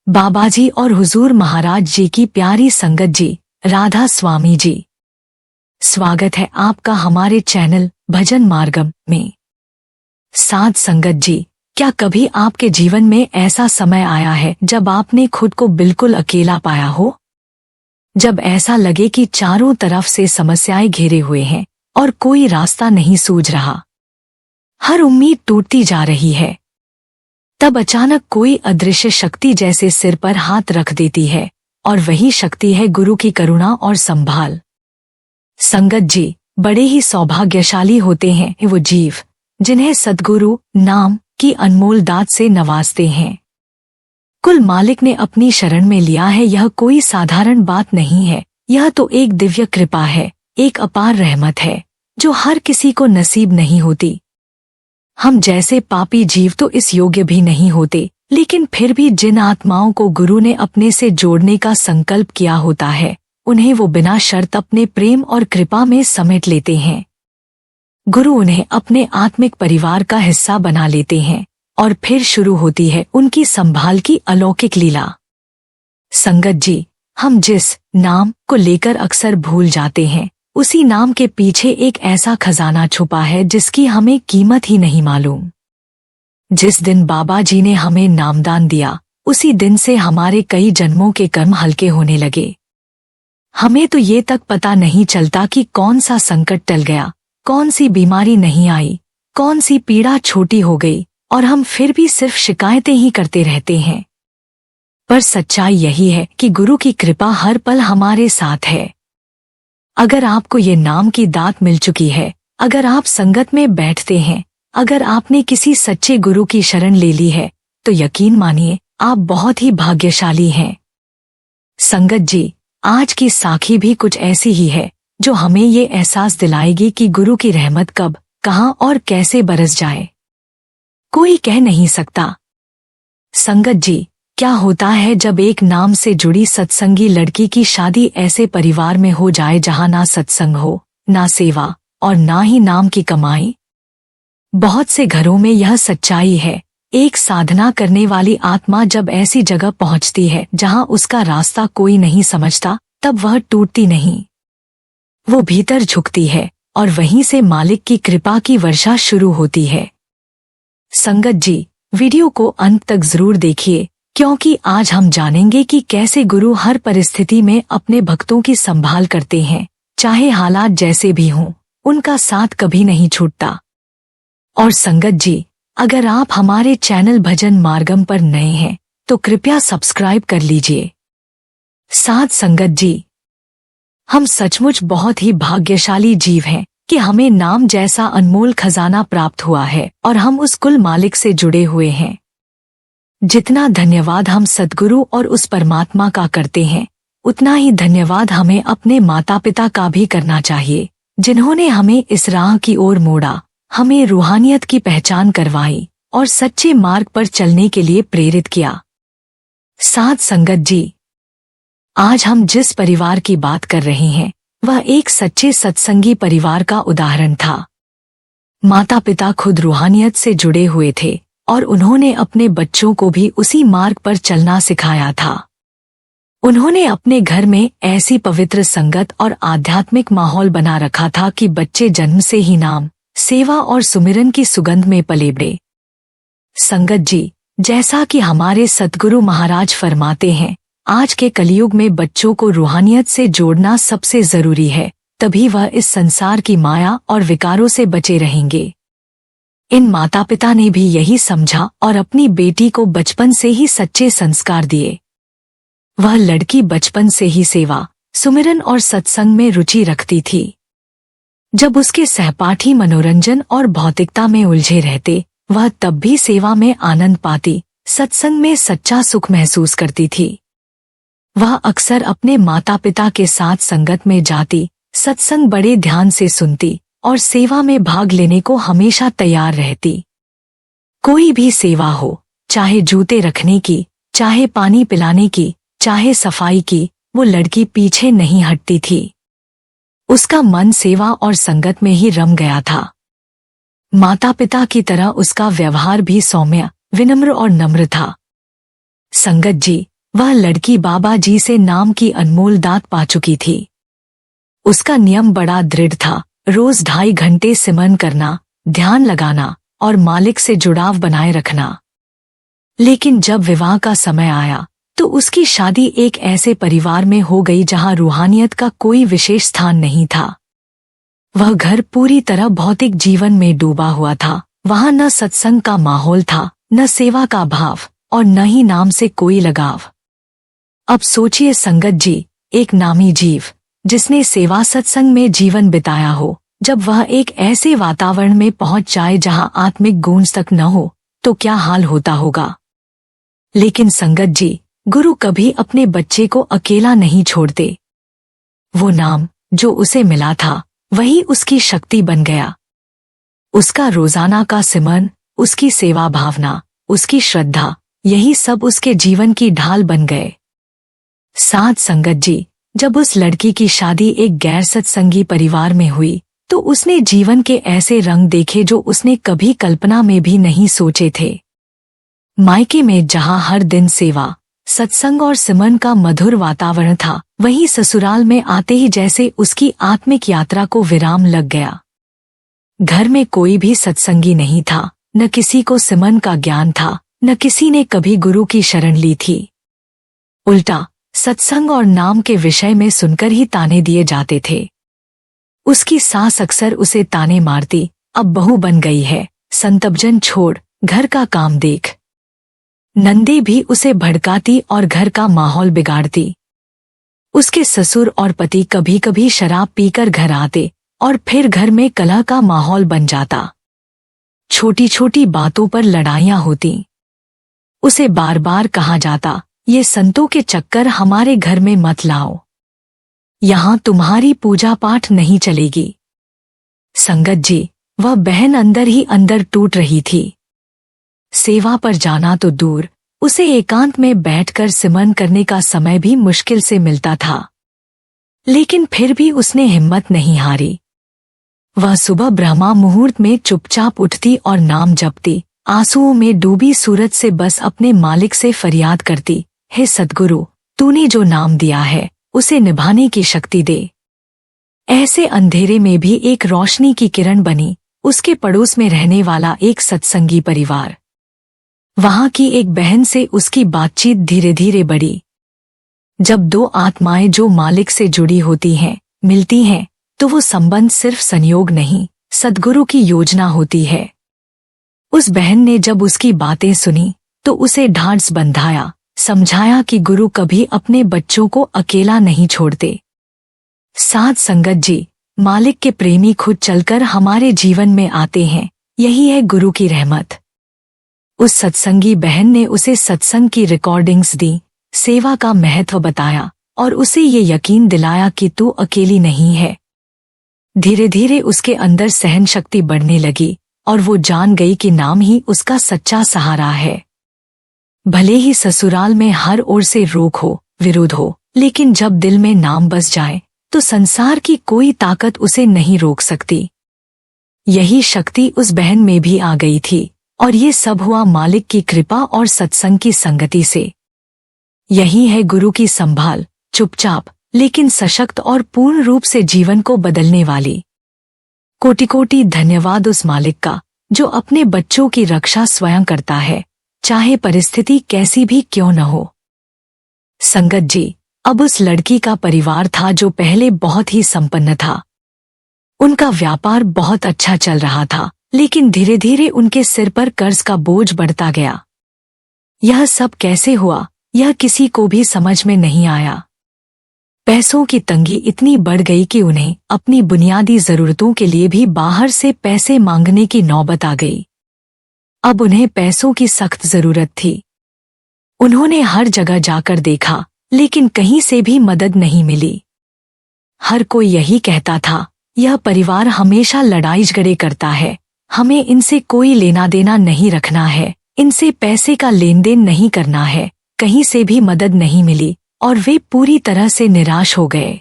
बाबाजी और हुजूर महाराज जी की प्यारी संगत जी, राधा स्वामी जी, स्वागत है आपका हमारे चैनल भजन मार्गम में। साध संगत जी, क्या कभी आपके जीवन में ऐसा समय आया है जब आपने खुद को बिल्कुल अकेला पाया हो? जब ऐसा लगे कि चारों तरफ से समस्याएं घेरे हुए हैं और कोई रास्ता नहीं सूझ रहा, हर उम्मीद टूटती जा रही है। तब अचानक कोई अदृश्य शक्ति जैसे सिर पर हाथ रख देती है, और वही शक्ति है गुरु की करुणा और संभाल। संगत जी, बड़े ही सौभाग्यशाली होते हैं वो जीव जिन्हें सद्गुरु नाम की अनमोल दात से नवाजते हैं। कुल मालिक ने अपनी शरण में लिया है, यह कोई साधारण बात नहीं है। यह तो एक दिव्य कृपा है, एक अपार रहमत है जो हर किसी को नसीब नहीं होती। हम जैसे पापी जीव तो इस योग्य भी नहीं होते, लेकिन फिर भी जिन आत्माओं को गुरु ने अपने से जोड़ने का संकल्प किया होता है, उन्हें वो बिना शर्त अपने प्रेम और कृपा में समेट लेते हैं। गुरु उन्हें अपने आत्मिक परिवार का हिस्सा बना लेते हैं और फिर शुरू होती है उनकी संभाल की अलौकिक लीला। संगत जी, हम जिस नाम को लेकर अक्सर भूल जाते हैं, उसी नाम के पीछे एक ऐसा खजाना छुपा है जिसकी हमें कीमत ही नहीं मालूम। जिस दिन बाबा जी ने हमें नामदान दिया, उसी दिन से हमारे कई जन्मों के कर्म हल्के होने लगे। हमें तो ये तक पता नहीं चलता कि कौन सा संकट टल गया, कौन सी बीमारी नहीं आई, कौन सी पीड़ा छोटी हो गई, और हम फिर भी सिर्फ शिकायतें ही करते रहते हैं। पर सच्चाई यही है कि गुरु की कृपा हर पल हमारे साथ है। अगर आपको ये नाम की दात मिल चुकी है, अगर आप संगत में बैठते हैं, अगर आपने किसी सच्चे गुरु की शरण ले ली है, तो यकीन मानिए आप बहुत ही भाग्यशाली हैं। संगत जी, आज की साखी भी कुछ ऐसी ही है जो हमें ये एहसास दिलाएगी कि गुरु की रहमत कब, कहाँ और कैसे बरस जाए, कोई कह नहीं सकता। संगत जी, क्या होता है जब एक नाम से जुड़ी सत्संगी लड़की की शादी ऐसे परिवार में हो जाए जहां ना सत्संग हो, ना सेवा और ना ही नाम की कमाई? बहुत से घरों में यह सच्चाई है। एक साधना करने वाली आत्मा जब ऐसी जगह पहुंचती है जहां उसका रास्ता कोई नहीं समझता, तब वह टूटती नहीं, वो भीतर झुकती है और वहीं से मालिक की कृपा की वर्षा शुरू होती है। संगत जी, वीडियो को अंत तक जरूर देखिए, क्योंकि आज हम जानेंगे कि कैसे गुरु हर परिस्थिति में अपने भक्तों की संभाल करते हैं। चाहे हालात जैसे भी हों, उनका साथ कभी नहीं छूटता। और संगत जी, अगर आप हमारे चैनल भजन मार्गम पर नए हैं तो कृपया सब्सक्राइब कर लीजिए। साथ संगत जी, हम सचमुच बहुत ही भाग्यशाली जीव हैं कि हमें नाम जैसा अनमोल खजाना प्राप्त हुआ है और हम उस कुल मालिक से जुड़े हुए हैं। जितना धन्यवाद हम सद्गुरु और उस परमात्मा का करते हैं, उतना ही धन्यवाद हमें अपने माता पिता का भी करना चाहिए, जिन्होंने हमें इस राह की ओर मोड़ा, हमें रूहानियत की पहचान करवाई और सच्चे मार्ग पर चलने के लिए प्रेरित किया। साथ संगत जी, आज हम जिस परिवार की बात कर रहे हैं, वह एक सच्चे सत्संगी परिवार का उदाहरण था। माता पिता खुद रूहानियत से जुड़े हुए थे और उन्होंने अपने बच्चों को भी उसी मार्ग पर चलना सिखाया था। उन्होंने अपने घर में ऐसी पवित्र संगत और आध्यात्मिक माहौल बना रखा था कि बच्चे जन्म से ही नाम, सेवा और सुमिरन की सुगंध में पले बढ़े। संगत जी, जैसा कि हमारे सद्गुरु महाराज फरमाते हैं, आज के कलयुग में बच्चों को रूहानियत से जोड़ना सबसे जरूरी है, तभी वह इस संसार की माया और विकारों से बचे रहेंगे। इन माता पिता ने भी यही समझा और अपनी बेटी को बचपन से ही सच्चे संस्कार दिए। वह लड़की बचपन से ही सेवा, सुमिरन और सत्संग में रुचि रखती थी। जब उसके सहपाठी मनोरंजन और भौतिकता में उलझे रहते, वह तब भी सेवा में आनंद पाती, सत्संग में सच्चा सुख महसूस करती थी। वह अक्सर अपने माता पिता के साथ संगत में जाती, सत्संग बड़े ध्यान से सुनती और सेवा में भाग लेने को हमेशा तैयार रहती। कोई भी सेवा हो, चाहे जूते रखने की, चाहे पानी पिलाने की, चाहे सफाई की, वो लड़की पीछे नहीं हटती थी। उसका मन सेवा और संगत में ही रम गया था। माता पिता की तरह उसका व्यवहार भी सौम्य, विनम्र और नम्र था। संगत जी, वह लड़की बाबा जी से नाम की अनमोल दात पा चुकी थी। उसका नियम बड़ा दृढ़ था, रोज 2.5 घंटे सिमरन करना, ध्यान लगाना और मालिक से जुड़ाव बनाए रखना। लेकिन जब विवाह का समय आया तो उसकी शादी एक ऐसे परिवार में हो गई जहां रूहानियत का कोई विशेष स्थान नहीं था। वह घर पूरी तरह भौतिक जीवन में डूबा हुआ था। वहां न सत्संग का माहौल था, न सेवा का भाव और न ही नाम से कोई लगाव। अब सोचिए संगत जी, एक नामी जीव जिसने सेवा सत्संग में जीवन बिताया हो, जब वह एक ऐसे वातावरण में पहुंच जाए जहां आत्मिक गूंज तक न हो तो क्या हाल होता होगा। लेकिन संगत जी, गुरु कभी अपने बच्चे को अकेला नहीं छोड़ते। वो नाम जो उसे मिला था वही उसकी शक्ति बन गया। उसका रोजाना का सिमरन, उसकी सेवा भावना, उसकी श्रद्धा, यही सब उसके जीवन की ढाल बन गए। साथ संगत जी, जब उस लड़की की शादी एक गैर सत्संगी परिवार में हुई तो उसने जीवन के ऐसे रंग देखे जो उसने कभी कल्पना में भी नहीं सोचे थे। मायके में जहां हर दिन सेवा, सत्संग और सिमरन का मधुर वातावरण था, वहीं ससुराल में आते ही जैसे उसकी आत्मिक यात्रा को विराम लग गया। घर में कोई भी सत्संगी नहीं था, न किसी को सिमरन का ज्ञान था, न किसी ने कभी गुरु की शरण ली थी। उल्टा सत्संग और नाम के विषय में सुनकर ही ताने दिए जाते थे। उसकी सास अक्सर उसे ताने मारती, अब बहू बन गई है, संतबजन छोड़, घर का काम देख। नंदे भी उसे भड़काती और घर का माहौल बिगाड़ती। उसके ससुर और पति कभी कभी शराब पीकर घर आते और फिर घर में कलह का माहौल बन जाता। छोटी छोटी बातों पर लड़ाइयां होती। उसे बार बार कहा जाता, ये संतों के चक्कर हमारे घर में मत लाओ, यहां तुम्हारी पूजा पाठ नहीं चलेगी। संगत जी, वह बहन अंदर ही अंदर टूट रही थी। सेवा पर जाना तो दूर, उसे एकांत में बैठकर सिमरन करने का समय भी मुश्किल से मिलता था। लेकिन फिर भी उसने हिम्मत नहीं हारी। वह सुबह ब्रह्मा मुहूर्त में चुपचाप उठती और नाम जपती, आंसुओं में डूबी सूरत से बस अपने मालिक से फरियाद करती, हे सद्गुरु, तूने जो नाम दिया है उसे निभाने की शक्ति दे। ऐसे अंधेरे में भी एक रोशनी की किरण बनी, उसके पड़ोस में रहने वाला एक सत्संगी परिवार। वहां की एक बहन से उसकी बातचीत धीरे धीरे बढ़ी। जब दो आत्माएं जो मालिक से जुड़ी होती हैं, मिलती हैं, तो वो संबंध सिर्फ संयोग नहीं, सद्गुरु की योजना होती है। उस बहन ने जब उसकी बातें सुनी तो उसे ढांढस बंधाया, समझाया कि गुरु कभी अपने बच्चों को अकेला नहीं छोड़ते। साथ संगत जी, मालिक के प्रेमी खुद चलकर हमारे जीवन में आते हैं, यही है गुरु की रहमत। उस सत्संगी बहन ने उसे सत्संग की रिकॉर्डिंग्स दी, सेवा का महत्व बताया और उसे ये यकीन दिलाया कि तू अकेली नहीं है। धीरे धीरे उसके अंदर सहन शक्ति बढ़ने लगी और वो जान गई कि नाम ही उसका सच्चा सहारा है। भले ही ससुराल में हर ओर से रोक हो, विरोध हो, लेकिन जब दिल में नाम बस जाए तो संसार की कोई ताकत उसे नहीं रोक सकती। यही शक्ति उस बहन में भी आ गई थी और ये सब हुआ मालिक की कृपा और सत्संग की संगति से। यही है गुरु की संभाल, चुपचाप लेकिन सशक्त और पूर्ण रूप से जीवन को बदलने वाली। कोटि कोटि धन्यवाद उस मालिक का जो अपने बच्चों की रक्षा स्वयं करता है, चाहे परिस्थिति कैसी भी क्यों न हो। संगत जी, अब उस लड़की का परिवार था जो पहले बहुत ही संपन्न था। उनका व्यापार बहुत अच्छा चल रहा था, लेकिन धीरे धीरे उनके सिर पर कर्ज का बोझ बढ़ता गया। यह सब कैसे हुआ, यह किसी को भी समझ में नहीं आया। पैसों की तंगी इतनी बढ़ गई कि उन्हें अपनी बुनियादी जरूरतों के लिए भी बाहर से पैसे मांगने की नौबत आ गई। अब उन्हें पैसों की सख्त जरूरत थी। उन्होंने हर जगह जाकर देखा, लेकिन कहीं से भी मदद नहीं मिली। हर कोई यही कहता था, यह परिवार हमेशा लड़ाई झगड़े करता है, हमें इनसे कोई लेना देना नहीं रखना है, इनसे पैसे का लेन देन नहीं करना है। कहीं से भी मदद नहीं मिली और वे पूरी तरह से निराश हो गए।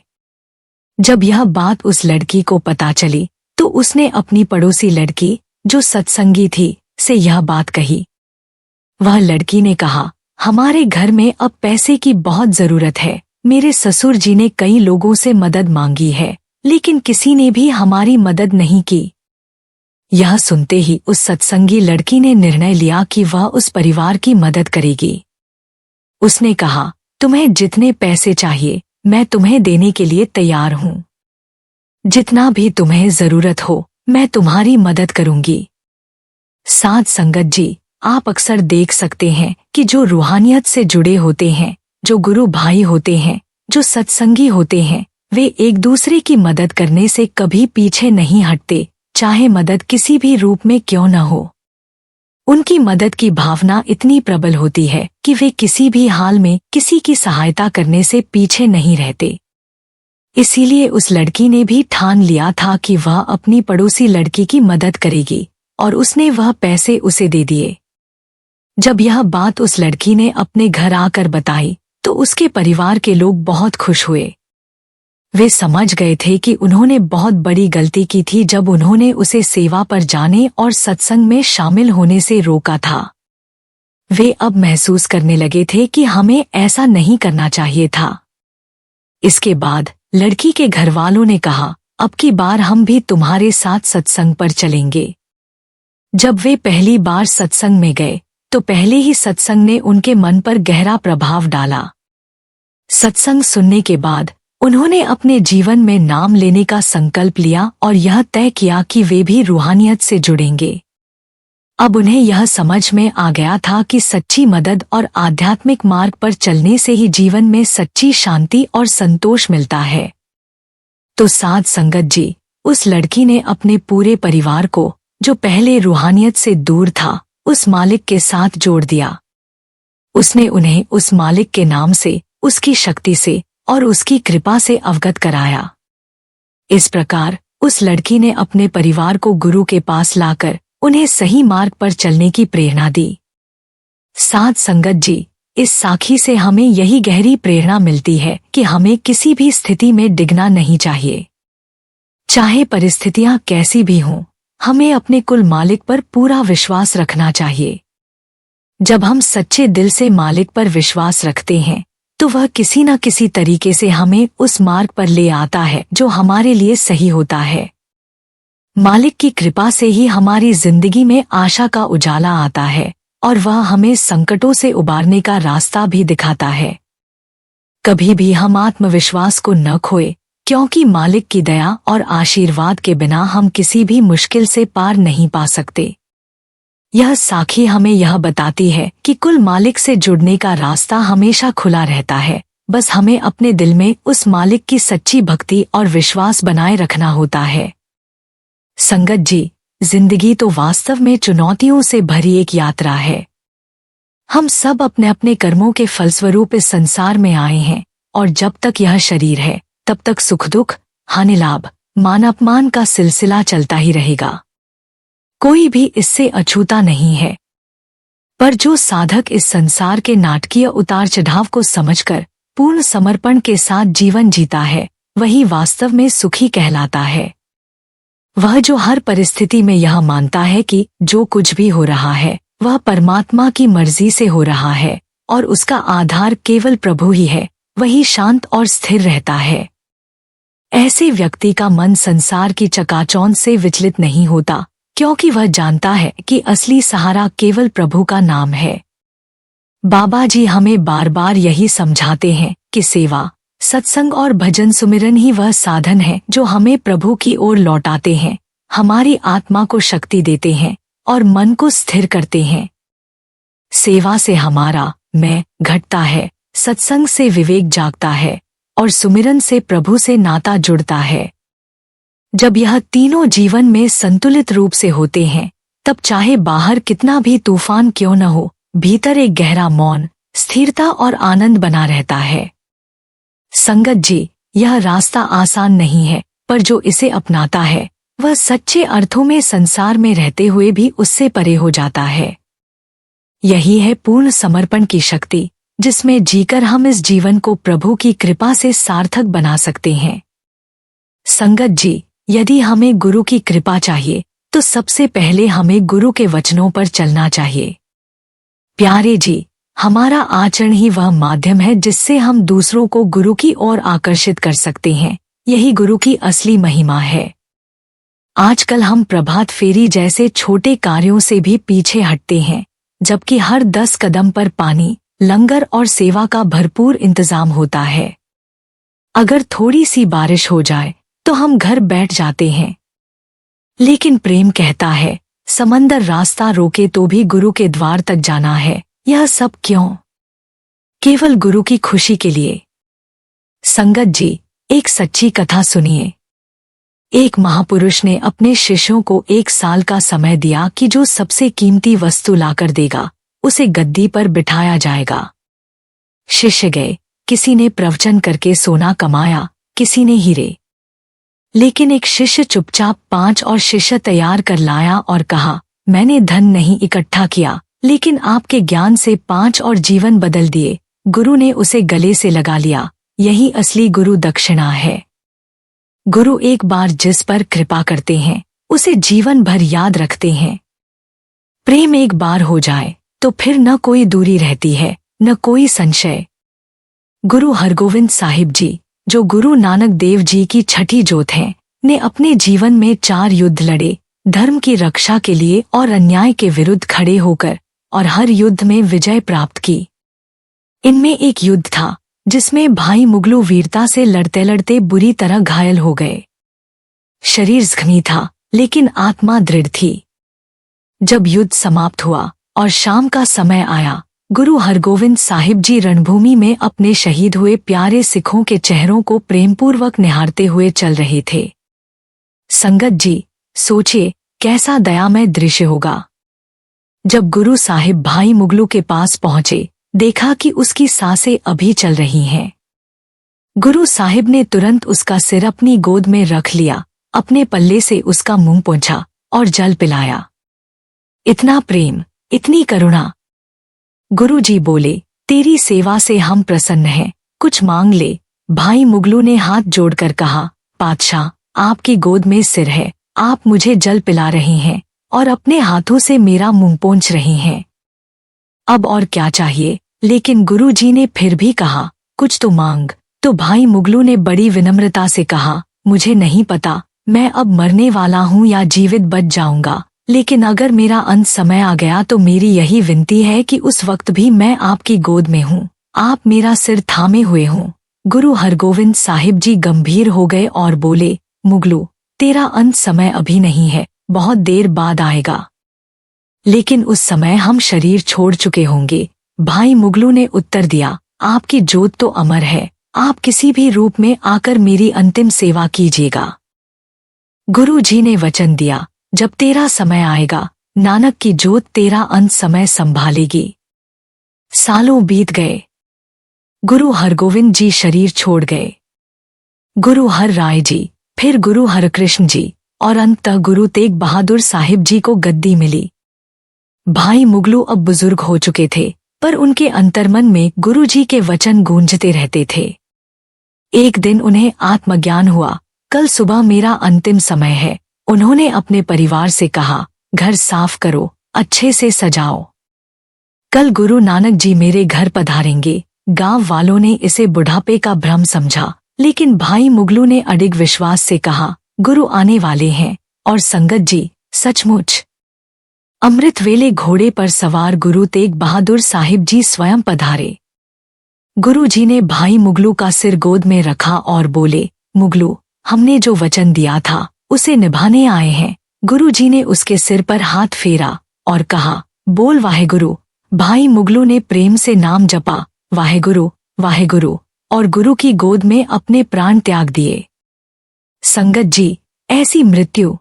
जब यह बात उस लड़की को पता चली तो उसने अपनी पड़ोसी लड़की, जो सत्संगी थी, से यह बात कही। वह लड़की ने कहा, हमारे घर में अब पैसे की बहुत जरूरत है। मेरे ससुर जी ने कई लोगों से मदद मांगी है, लेकिन किसी ने भी हमारी मदद नहीं की। यह सुनते ही उस सत्संगी लड़की ने निर्णय लिया कि वह उस परिवार की मदद करेगी। उसने कहा, तुम्हें जितने पैसे चाहिए मैं तुम्हें देने के लिए तैयार हूँ। जितना भी तुम्हें जरूरत हो मैं तुम्हारी मदद करूंगी। साध संगत जी, आप अक्सर देख सकते हैं कि जो रूहानियत से जुड़े होते हैं, जो गुरु भाई होते हैं, जो सत्संगी होते हैं, वे एक दूसरे की मदद करने से कभी पीछे नहीं हटते, चाहे मदद किसी भी रूप में क्यों न हो। उनकी मदद की भावना इतनी प्रबल होती है कि वे किसी भी हाल में किसी की सहायता करने से पीछे नहीं रहते। इसीलिए उस लड़की ने भी ठान लिया था कि वह अपनी पड़ोसी लड़की की मदद करेगी, और उसने वह पैसे उसे दे दिए। जब यह बात उस लड़की ने अपने घर आकर बताई तो उसके परिवार के लोग बहुत खुश हुए। वे समझ गए थे कि उन्होंने बहुत बड़ी गलती की थी जब उन्होंने उसे सेवा पर जाने और सत्संग में शामिल होने से रोका था। वे अब महसूस करने लगे थे कि हमें ऐसा नहीं करना चाहिए था। इसके बाद लड़की के घरवालों ने कहा, अब की बार हम भी तुम्हारे साथ सत्संग पर चलेंगे। जब वे पहली बार सत्संग में गए तो पहले ही सत्संग ने उनके मन पर गहरा प्रभाव डाला। सत्संग सुनने के बाद उन्होंने अपने जीवन में नाम लेने का संकल्प लिया और यह तय किया कि वे भी रूहानियत से जुड़ेंगे। अब उन्हें यह समझ में आ गया था कि सच्ची मदद और आध्यात्मिक मार्ग पर चलने से ही जीवन में सच्ची शांति और संतोष मिलता है। तो साध संगत जी, उस लड़की ने अपने पूरे परिवार को, जो पहले रूहानियत से दूर था, उस मालिक के साथ जोड़ दिया। उसने उन्हें उस मालिक के नाम से, उसकी शक्ति से और उसकी कृपा से अवगत कराया। इस प्रकार उस लड़की ने अपने परिवार को गुरु के पास लाकर उन्हें सही मार्ग पर चलने की प्रेरणा दी। साध संगत जी, इस साखी से हमें यही गहरी प्रेरणा मिलती है कि हमें किसी भी स्थिति में डिगना नहीं चाहिए। चाहे परिस्थितियां कैसी भी हों, हमें अपने कुल मालिक पर पूरा विश्वास रखना चाहिए। जब हम सच्चे दिल से मालिक पर विश्वास रखते हैं तो वह किसी न किसी तरीके से हमें उस मार्ग पर ले आता है जो हमारे लिए सही होता है। मालिक की कृपा से ही हमारी जिंदगी में आशा का उजाला आता है और वह हमें संकटों से उबारने का रास्ता भी दिखाता है। कभी भी हम आत्मविश्वास को न खोए, क्योंकि मालिक की दया और आशीर्वाद के बिना हम किसी भी मुश्किल से पार नहीं पा सकते। यह साखी हमें यह बताती है कि कुल मालिक से जुड़ने का रास्ता हमेशा खुला रहता है, बस हमें अपने दिल में उस मालिक की सच्ची भक्ति और विश्वास बनाए रखना होता है। संगत जी, जिंदगी तो वास्तव में चुनौतियों से भरी एक यात्रा है। हम सब अपने अपने कर्मों के फलस्वरूप इस संसार में आए हैं और जब तक यह शरीर है तब तक सुख दुख, हानि लाभ, मान अपमान का सिलसिला चलता ही रहेगा। कोई भी इससे अछूता नहीं है। पर जो साधक इस संसार के नाटकीय उतार चढ़ाव को समझकर पूर्ण समर्पण के साथ जीवन जीता है, वही वास्तव में सुखी कहलाता है। वह जो हर परिस्थिति में यह मानता है कि जो कुछ भी हो रहा है वह परमात्मा की मर्जी से हो रहा है और उसका आधार केवल प्रभु ही है, वही शांत और स्थिर रहता है। ऐसे व्यक्ति का मन संसार की चकाचौंध से विचलित नहीं होता, क्योंकि वह जानता है कि असली सहारा केवल प्रभु का नाम है। बाबा जी हमें बार बार यही समझाते हैं कि सेवा, सत्संग और भजन सुमिरन ही वह साधन है जो हमें प्रभु की ओर लौटाते हैं, हमारी आत्मा को शक्ति देते हैं और मन को स्थिर करते हैं। सेवा से हमारा मैं घटता है, सत्संग से विवेक जागता है और सुमिरन से प्रभु से नाता जुड़ता है। जब यह तीनों जीवन में संतुलित रूप से होते हैं, तब चाहे बाहर कितना भी तूफान क्यों न हो, भीतर एक गहरा मौन, स्थिरता और आनंद बना रहता है। संगत जी, यह रास्ता आसान नहीं है, पर जो इसे अपनाता है वह सच्चे अर्थों में संसार में रहते हुए भी उससे परे हो जाता है। यही है पूर्ण समर्पण की शक्ति, जिसमें जीकर हम इस जीवन को प्रभु की कृपा से सार्थक बना सकते हैं। संगत जी, यदि हमें गुरु की कृपा चाहिए तो सबसे पहले हमें गुरु के वचनों पर चलना चाहिए। प्यारे जी, हमारा आचरण ही वह माध्यम है जिससे हम दूसरों को गुरु की ओर आकर्षित कर सकते हैं। यही गुरु की असली महिमा है। आजकल हम प्रभात फेरी जैसे छोटे कार्यों से भी पीछे हटते हैं, जबकि हर 10 कदम पर पानी, लंगर और सेवा का भरपूर इंतजाम होता है। अगर थोड़ी सी बारिश हो जाए तो हम घर बैठ जाते हैं, लेकिन प्रेम कहता है समंदर रास्ता रोके तो भी गुरु के द्वार तक जाना है। यह सब क्यों? केवल गुरु की खुशी के लिए। संगत जी, एक सच्ची कथा सुनिए। एक महापुरुष ने अपने शिष्यों को 1 साल का समय दिया कि जो सबसे कीमती वस्तु लाकर देगा उसे गद्दी पर बिठाया जाएगा। शिष्य गए, किसी ने प्रवचन करके सोना कमाया, किसी ने हीरे। लेकिन एक शिष्य चुपचाप 5 और शिष्य तैयार कर लाया और कहा, मैंने धन नहीं इकट्ठा किया, लेकिन आपके ज्ञान से 5 और जीवन बदल दिए। गुरु ने उसे गले से लगा लिया। यही असली गुरु दक्षिणा है। गुरु एक बार जिस पर कृपा करते हैं उसे जीवन भर याद रखते हैं। प्रेम एक बार हो जाए तो फिर न कोई दूरी रहती है, न कोई संशय। गुरु हरगोविंद साहिब जी, जो गुरु नानक देव जी की छठी जोत हैं, ने अपने जीवन में 4 युद्ध लड़े, धर्म की रक्षा के लिए और अन्याय के विरुद्ध खड़े होकर, और हर युद्ध में विजय प्राप्त की। इनमें एक युद्ध था जिसमें भाई मुगलू वीरता से लड़ते लड़ते बुरी तरह घायल हो गए। शरीर जख्मी था लेकिन आत्मा दृढ़ थी। जब युद्ध समाप्त हुआ और शाम का समय आया, गुरु हरगोविंद साहिब जी रणभूमि में अपने शहीद हुए प्यारे सिखों के चेहरों को प्रेमपूर्वक निहारते हुए चल रहे थे। संगत जी, सोचिए कैसा दयामय दृश्य होगा। जब गुरु साहिब भाई मुगलू के पास पहुंचे, देखा कि उसकी सांसें अभी चल रही हैं। गुरु साहिब ने तुरंत उसका सिर अपनी गोद में रख लिया, अपने पल्ले से उसका मुंह पोंछा और जल पिलाया। इतना प्रेम, इतनी करुणा। गुरु जी बोले, तेरी सेवा से हम प्रसन्न हैं, कुछ मांग ले। भाई मुगलू ने हाथ जोड़कर कहा, पातशाह, आपकी गोद में सिर है, आप मुझे जल पिला रहे हैं और अपने हाथों से मेरा मुंह पोंछ रहे हैं। अब और क्या चाहिए? लेकिन गुरु जी ने फिर भी कहा, कुछ तो मांग। तो भाई मुगलू ने बड़ी विनम्रता से कहा, मुझे नहीं पता मैं अब मरने वाला हूँ या जीवित बच जाऊंगा, लेकिन अगर मेरा अंत समय आ गया तो मेरी यही विनती है कि उस वक्त भी मैं आपकी गोद में हूँ, आप मेरा सिर थामे हुए हों। गुरु हरगोविंद साहिब जी गंभीर हो गए और बोले, मुगलू, तेरा अंत समय अभी नहीं है, बहुत देर बाद आएगा, लेकिन उस समय हम शरीर छोड़ चुके होंगे। भाई मुगलू ने उत्तर दिया, आपकी जोत तो अमर है, आप किसी भी रूप में आकर मेरी अंतिम सेवा कीजिएगा। गुरु जी ने वचन दिया, जब तेरा समय आएगा, नानक की जोत तेरा अंत समय संभालेगी। सालों बीत गए। गुरु हरगोविंद जी शरीर छोड़ गए। गुरु हर राय जी, फिर गुरु हरकृष्ण जी और अंततः गुरु तेग बहादुर साहिब जी को गद्दी मिली। भाई मुगलू अब बुजुर्ग हो चुके थे, पर उनके अंतर्मन में गुरु जी के वचन गूंजते रहते थे। एक दिन उन्हें आत्मज्ञान हुआ, कल सुबह मेरा अंतिम समय है। उन्होंने अपने परिवार से कहा, घर साफ करो, अच्छे से सजाओ, कल गुरु नानक जी मेरे घर पधारेंगे। गांव वालों ने इसे बुढ़ापे का भ्रम समझा, लेकिन भाई मुगलू ने अडिग विश्वास से कहा, गुरु आने वाले हैं। और संगत जी, सचमुच अमृत वेले घोड़े पर सवार गुरु तेग बहादुर साहिब जी स्वयं पधारे। गुरु जी ने भाई मुगलू का सिर गोद में रखा और बोले, मुगलू, हमने जो वचन दिया था उसे निभाने आए हैं। गुरु जी ने उसके सिर पर हाथ फेरा और कहा, बोल वाहेगुरु। भाई मुगलू ने प्रेम से नाम जपा, वाहेगुरु वाहेगुरु, और गुरु की गोद में अपने प्राण त्याग दिए। संगत जी, ऐसी मृत्यु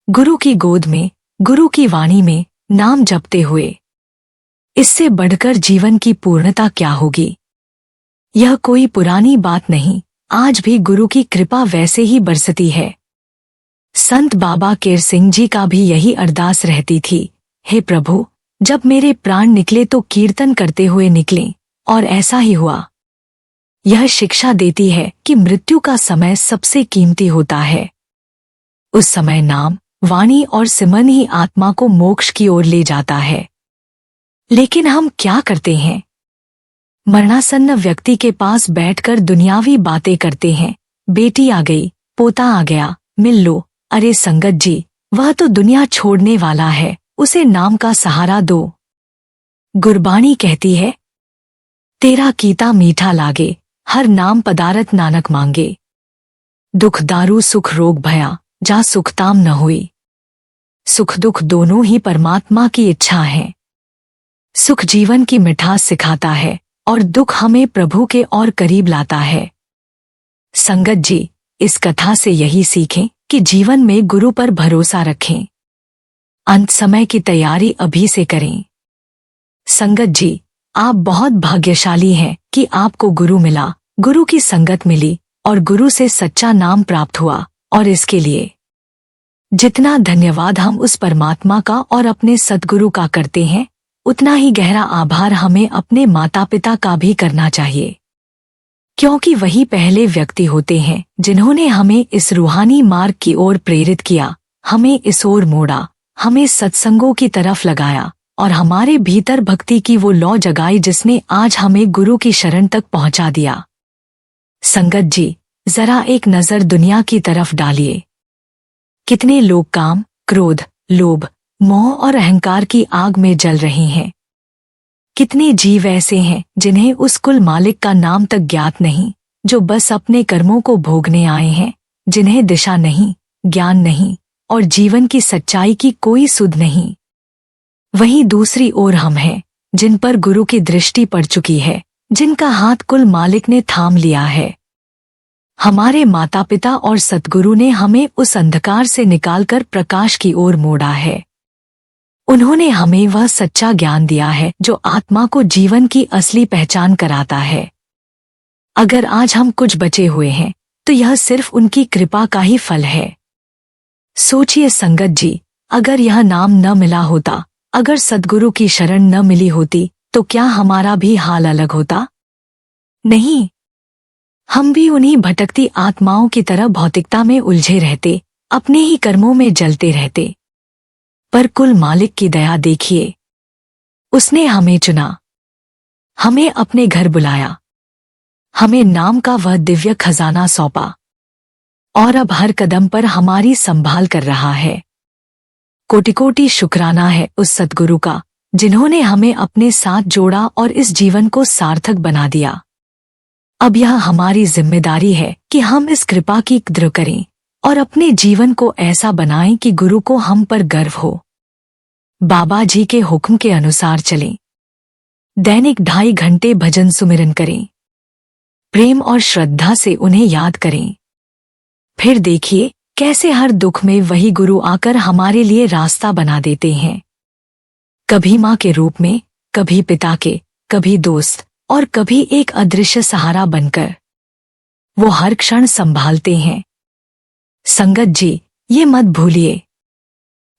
गुरु की गोद में, गुरु की वाणी में नाम जपते हुए, इससे बढ़कर जीवन की पूर्णता क्या होगी? यह कोई पुरानी बात नहीं, आज भी गुरु की कृपा वैसे ही बरसती है। संत बाबा केर सिंह जी का भी यही अरदास रहती थी, हे प्रभु, जब मेरे प्राण निकले तो कीर्तन करते हुए निकले, और ऐसा ही हुआ। यह शिक्षा देती है कि मृत्यु का समय सबसे कीमती होता है। उस समय नाम, वाणी और सिमरन ही आत्मा को मोक्ष की ओर ले जाता है। लेकिन हम क्या करते हैं? मरणासन्न व्यक्ति के पास बैठकर दुनियावी बातें करते हैं। बेटी आ गई, पोता आ गया, मिल लो। अरे संगत जी, वह तो दुनिया छोड़ने वाला है, उसे नाम का सहारा दो। गुरबाणी कहती है, तेरा कीता मीठा लागे, हर नाम पदारथ नानक मांगे। दुख दारू सुख रोग भया, जा सुखताम न हुई। सुख दुख दोनों ही परमात्मा की इच्छा है। सुख जीवन की मिठास सिखाता है और दुख हमें प्रभु के और करीब लाता है। संगत जी, इस कथा से यही सीखें कि जीवन में गुरु पर भरोसा रखें। अंत समय की तैयारी अभी से करें। संगत जी, आप बहुत भाग्यशाली हैं कि आपको गुरु मिला, गुरु की संगत मिली और गुरु से सच्चा नाम प्राप्त हुआ। और इसके लिए जितना धन्यवाद हम उस परमात्मा का और अपने सद्गुरु का करते हैं, उतना ही गहरा आभार हमें अपने माता पिता का भी करना चाहिए, क्योंकि वही पहले व्यक्ति होते हैं जिन्होंने हमें इस रूहानी मार्ग की ओर प्रेरित किया, हमें इस ओर मोड़ा, हमें सत्संगों की तरफ लगाया और हमारे भीतर भक्ति की वो लौ जगाई जिसने आज हमें गुरु की शरण तक पहुंचा दिया। संगत जी, जरा एक नजर दुनिया की तरफ डालिए। कितने लोग काम, क्रोध, लोभ, मोह और अहंकार की आग में जल रहे हैं। कितने जीव ऐसे हैं जिन्हें उस कुल मालिक का नाम तक ज्ञात नहीं, जो बस अपने कर्मों को भोगने आए हैं, जिन्हें दिशा नहीं, ज्ञान नहीं और जीवन की सच्चाई की कोई सुध नहीं। वहीं दूसरी ओर हम हैं, जिन पर गुरु की दृष्टि पड़ चुकी है, जिनका हाथ कुल मालिक ने थाम लिया है। हमारे माता पिता और सद्गुरु ने हमें उस अंधकार से निकालकर प्रकाश की ओर मोड़ा है। उन्होंने हमें वह सच्चा ज्ञान दिया है जो आत्मा को जीवन की असली पहचान कराता है। अगर आज हम कुछ बचे हुए हैं तो यह सिर्फ उनकी कृपा का ही फल है। सोचिए संगत जी, अगर यह नाम न मिला होता, अगर सद्गुरु की शरण न मिली होती, तो क्या हमारा भी हाल अलग होता? नहीं, हम भी उन्हीं भटकती आत्माओं की तरह भौतिकता में उलझे रहते, अपने ही कर्मों में जलते रहते। पर कुल मालिक की दया देखिए, उसने हमें चुना, हमें अपने घर बुलाया, हमें नाम का वह दिव्य खजाना सौंपा और अब हर कदम पर हमारी संभाल कर रहा है। कोटि कोटि शुक्राना है उस सद्गुरु का, जिन्होंने हमें अपने साथ जोड़ा और इस जीवन को सार्थक बना दिया। अब यह हमारी जिम्मेदारी है कि हम इस कृपा की कद्र करें और अपने जीवन को ऐसा बनाएं कि गुरु को हम पर गर्व हो। बाबा जी के हुक्म के अनुसार चलें। दैनिक 2.5 घंटे भजन सुमिरन करें। प्रेम और श्रद्धा से उन्हें याद करें। फिर देखिए कैसे हर दुख में वही गुरु आकर हमारे लिए रास्ता बना देते हैं। कभी माँ के रूप में, कभी पिता के, कभी दोस्त और कभी एक अदृश्य सहारा बनकर वो हर क्षण संभालते हैं। संगत जी, ये मत भूलिए,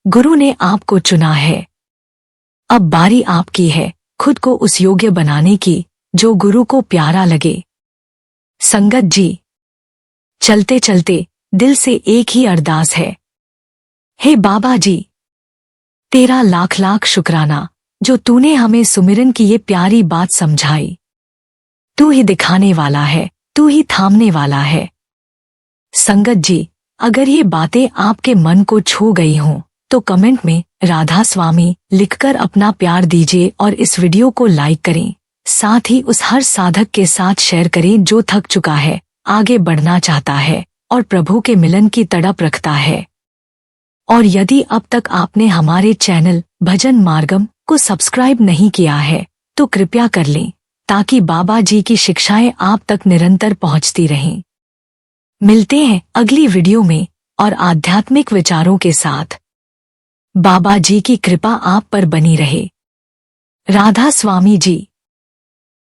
गुरु ने आपको चुना है। अब बारी आपकी है खुद को उस योग्य बनाने की जो गुरु को प्यारा लगे। संगत जी, चलते चलते दिल से एक ही अरदास है, हे बाबा जी, तेरा लाख लाख शुक्राना जो तूने हमें सुमिरन की ये प्यारी बात समझाई। तू ही दिखाने वाला है, तू ही थामने वाला है। संगत जी, अगर ये बातें आपके मन को छू गई हों तो कमेंट में राधा स्वामी लिखकर अपना प्यार दीजिए और इस वीडियो को लाइक करें। साथ ही उस हर साधक के साथ शेयर करें जो थक चुका है, आगे बढ़ना चाहता है और प्रभु के मिलन की तड़प रखता है। और यदि अब तक आपने हमारे चैनल भजन मार्गम को सब्सक्राइब नहीं किया है तो कृपया कर लें, ताकि बाबा जी की शिक्षाएं आप तक निरंतर पहुंचती रहें। मिलते हैं अगली वीडियो में और आध्यात्मिक विचारों के साथ। बाबा जी की कृपा आप पर बनी रहे। राधा स्वामी जी।